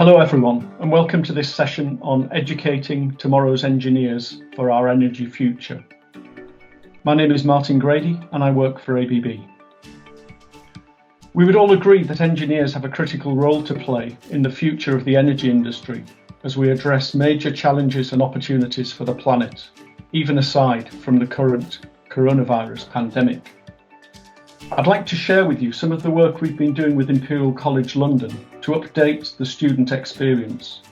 Hello everyone, and welcome to this session on educating tomorrow's engineers for our energy future. My name is Martin Grady and I work for ABB. We would all agree that engineers have a critical role to play in the future of the energy industry as we address major challenges and opportunities for the planet, even aside from the current coronavirus pandemic. I'd like to share with you some of the work we've been doing with Imperial College London to update the student experience.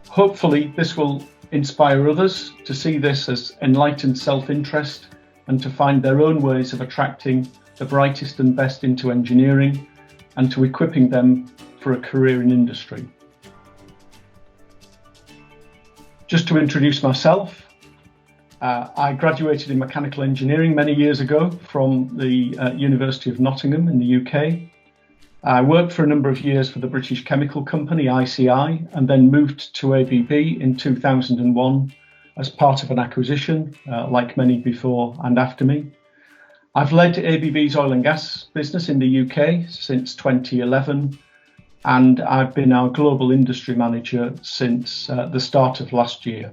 Hopefully this will inspire others to see this as enlightened self-interest and to find their own ways of attracting the brightest and best into engineering and to equipping them for a career in industry. Just to introduce myself, I graduated in mechanical engineering many years ago from the University of Nottingham in the UK. I worked for a number of years for the British chemical company ICI and then moved to ABB in 2001 as part of an acquisition, like many before and after me. I've led ABB's oil and gas business in the UK since 2011, and I've been our global industry manager since the start of last year.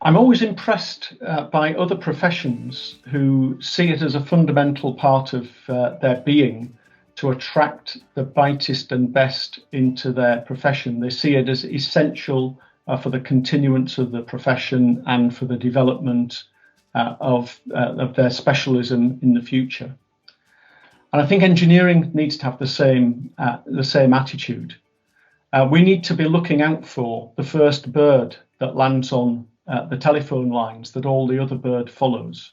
I'm always impressed by other professions who see it as a fundamental part of their being to attract the brightest and best into their profession. They see it as essential for the continuance of the profession and for the development of their specialism in the future. And I think engineering needs to have the same attitude. We need to be looking out for the first bird that lands on the telephone lines that all the other bird follows,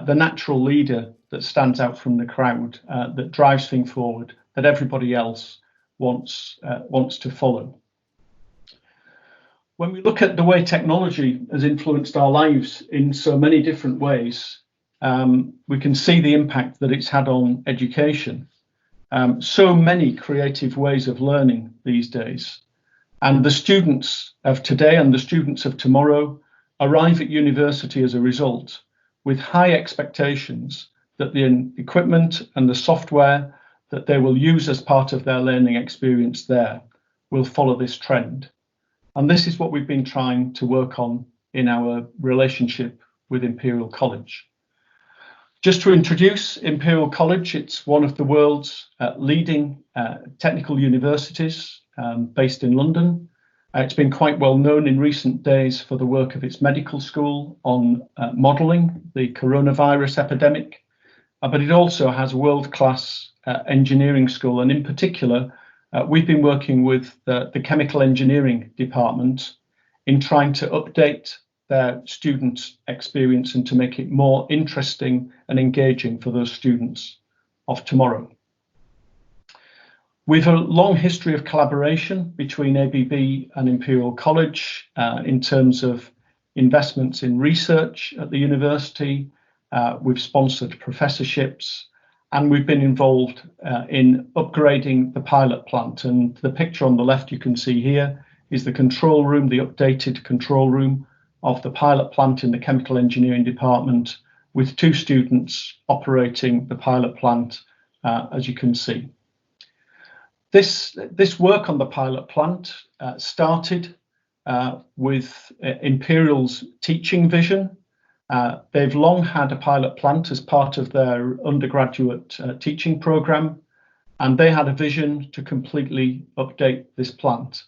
the natural leader that stands out from the crowd, that drives things forward, that everybody else wants to follow. When we look at the way technology has influenced our lives in so many different ways, we can see the impact that it's had on education. So many creative ways of learning these days. And the students of today and the students of tomorrow arrive at university as a result with high expectations that the equipment and the software that they will use as part of their learning experience there will follow this trend. And this is what we've been trying to work on in our relationship with Imperial College. Just to introduce Imperial College, it's one of the world's leading technical universities based in London. It's been quite well known in recent days for the work of its medical school on modelling the coronavirus epidemic, but it also has a world-class engineering school, and in particular, we've been working with the chemical engineering department in trying to update their student experience and to make it more interesting and engaging for those students of tomorrow. We've a long history of collaboration between ABB and Imperial College in terms of investments in research at the university. We've sponsored professorships, and we've been involved in upgrading the pilot plant. And the picture on the left you can see here is the control room, the updated control room of the pilot plant in the chemical engineering department, with 2 students operating the pilot plant, as you can see. This work on the pilot plant started with Imperial's teaching vision. They've long had a pilot plant as part of their undergraduate teaching program, and they had a vision to completely update this plant.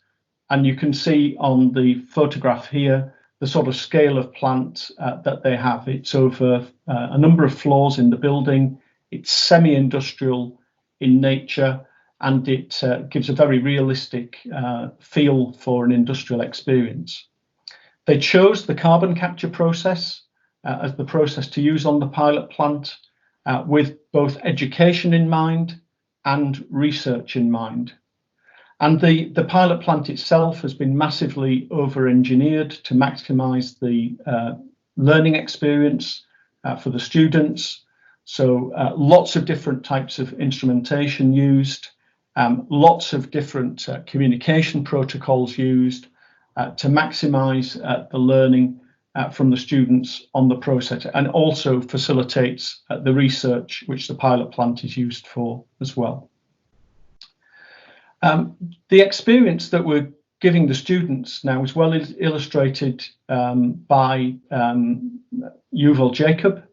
And you can see on the photograph here the sort of scale of plant that they have. It's over a number of floors in the building. It's semi-industrial in nature, and it gives a very realistic feel for an industrial experience. They chose the carbon capture process as the process to use on the pilot plant with both education in mind and research in mind. And the pilot plant itself has been massively over-engineered to maximize the learning experience for the students. So lots of different types of instrumentation used, lots of different communication protocols used to maximize the learning from the students on the process, and also facilitates the research which the pilot plant is used for as well. The experience that we're giving the students now is well illustrated by Yuval Jacob.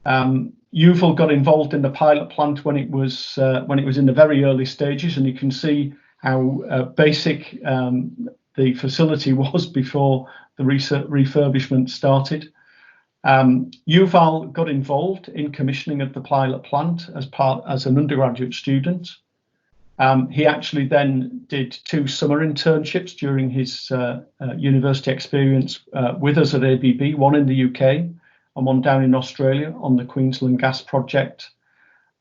Yuval got involved in the pilot plant when it was in the very early stages, and you can see how basic the facility was before the refurbishment started. Yuval got involved in commissioning of the pilot plant as an undergraduate student. He actually then did 2 summer internships during his university experience with us at ABB, one in the UK and one down in Australia on the Queensland Gas Project.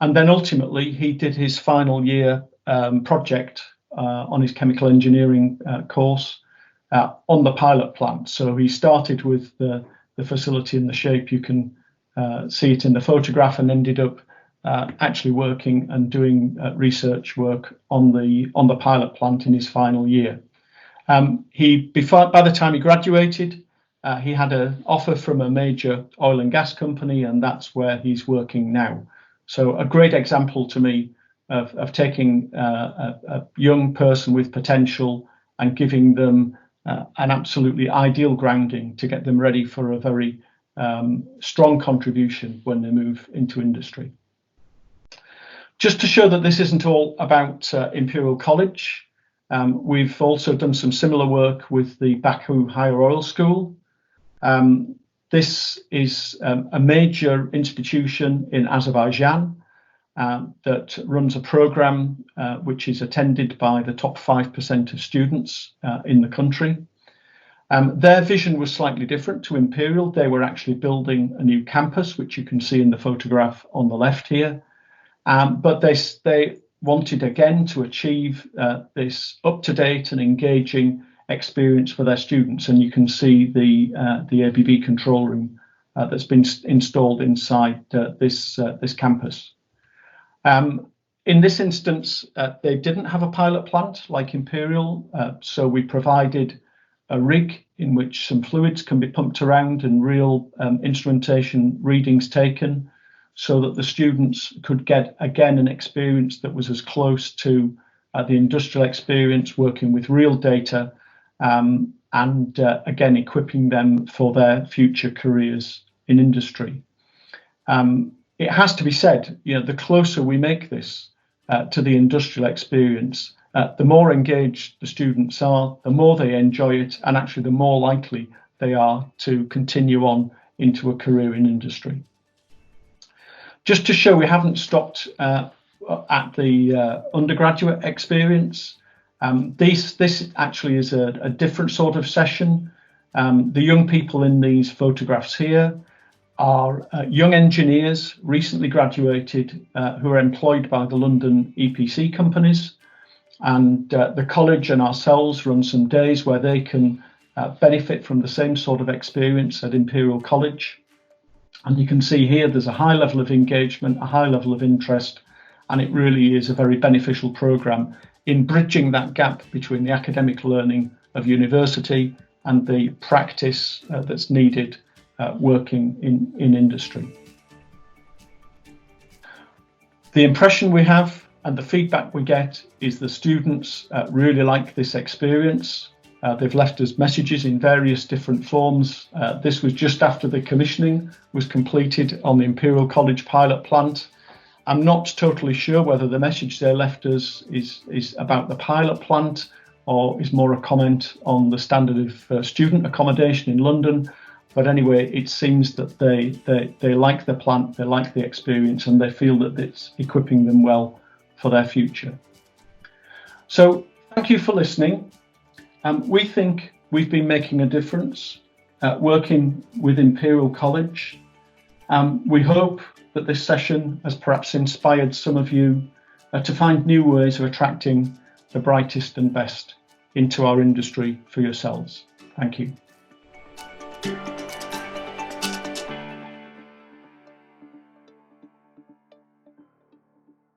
And then ultimately he did his final year project on his chemical engineering course on the pilot plant. So he started with the facility in the shape you can see it in the photograph, and ended up actually working and doing research work on the pilot plant in his final year. By the time he graduated, he had an offer from a major oil and gas company, and that's where he's working now. So a great example to me of taking a young person with potential and giving them an absolutely ideal grounding to get them ready for a very strong contribution when they move into industry. Just to show that this isn't all about Imperial College, we've also done some similar work with the Baku Higher Oil School. This is a major institution in Azerbaijan that runs a program which is attended by the top 5% of students in the country. Their vision was slightly different to Imperial. They were actually building a new campus, which you can see in the photograph on the left here. But they wanted again to achieve this up-to-date and engaging experience for their students, and you can see the ABB control room that's been installed inside this campus. In this instance, they didn't have a pilot plant like Imperial, so we provided a rig in which some fluids can be pumped around and real instrumentation readings taken, so that the students could get, again, an experience that was as close to the industrial experience, working with real data, and again, equipping them for their future careers in industry. It has to be said, the closer we make this to the industrial experience, the more engaged the students are, the more they enjoy it, and actually the more likely they are to continue on into a career in industry. Just to show we haven't stopped at the undergraduate experience, this actually is a different sort of session. The young people in these photographs here are young engineers, recently graduated, who are employed by the London EPC companies. And the college and ourselves run some days where they can benefit from the same sort of experience at Imperial College. And you can see here there's a high level of engagement, a high level of interest, and it really is a very beneficial programme in bridging that gap between the academic learning of university and the practice that's needed working in industry. The impression we have and the feedback we get is the students really like this experience. They've left us messages in various different forms. This was just after the commissioning was completed on the Imperial College pilot plant. I'm not totally sure whether the message they left us is about the pilot plant or is more a comment on the standard of student accommodation in London. But anyway, it seems that they like the plant, they like the experience, and they feel that it's equipping them well for their future. So thank you for listening. We think we've been making a difference working with Imperial College. We hope that this session has perhaps inspired some of you to find new ways of attracting the brightest and best into our industry for yourselves. Thank you.